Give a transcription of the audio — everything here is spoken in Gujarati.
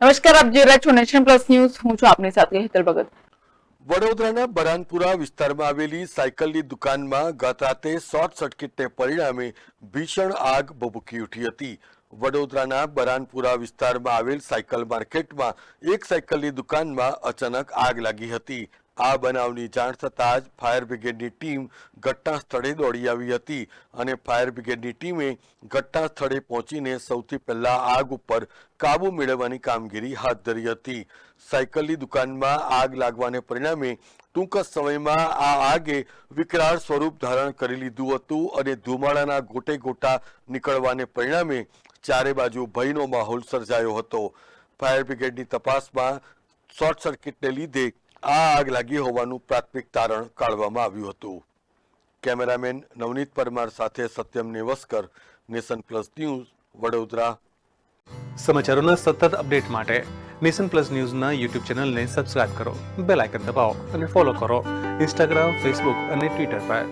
નમસ્કાર, આપ જોઈ રહ્યા છો નેશન પ્લસ ન્યૂઝ. હું છું આપની સાથે હેતલ ભગત. વડોદરાના બરાનપુરા વિસ્તારમાં આવેલી સાયકલની દુકાનમાં ગત રાતે શોર્ટ સર્કિટને પરિણામે ભીષણ આગ ભભૂકી ઉઠી હતી. વડોદરાના બરાનપુરા વિસ્તારમાં આવેલ સાયકલ માર્કેટમાં એક સાયકલની દુકાનમાં અચાનક આગ લાગી હતી. આ બનાવની જાણ થતાં જ ફાયર બ્રિગેડની ટીમ ઘટના સ્થળે દોડી આવી હતી અને ફાયર બ્રિગેડની ટીમે ઘટના સ્થળે પહોંચીને સૌથી પહેલા આગ ઉપર કાબુ મેળવવાની કામગીરી હાથ ધરી હતી. સાયકલની દુકાનમાં આગ લાગવાને પરિણામે ટૂંક જ સમયમાં આ આગે વિકરાળ સ્વરૂપ ધારણ કરી લીધું હતું અને ધુમાડાના ગોટે ગોટા નીકળવાને પરિણામે ચારે બાજુ ભયનો માહોલ સર્જાયો હતો. ફાયર બ્રિગેડની તપાસમાં શોર્ટ સર્કિટને લીધે આ આગ લાગી હોવાનું પ્રાથમિક તારણ કાઢવામાં આવ્યું હતું. કેમેરામેન નવનીત પરમાર સાથે Satyam Nevaskar, nation plus news, Vadodara. સમાચારોના સતત અપડેટ માટે નેશન પ્લસ ન્યૂઝના યુટ્યુબ ચેનલને સબસ્ક્રાઇબ કરો, બેલ આઇકન દબાવો અને ફોલો કરો ઇન્સ્ટાગ્રામ, ફેસબુક અને ટ્વિટર પર.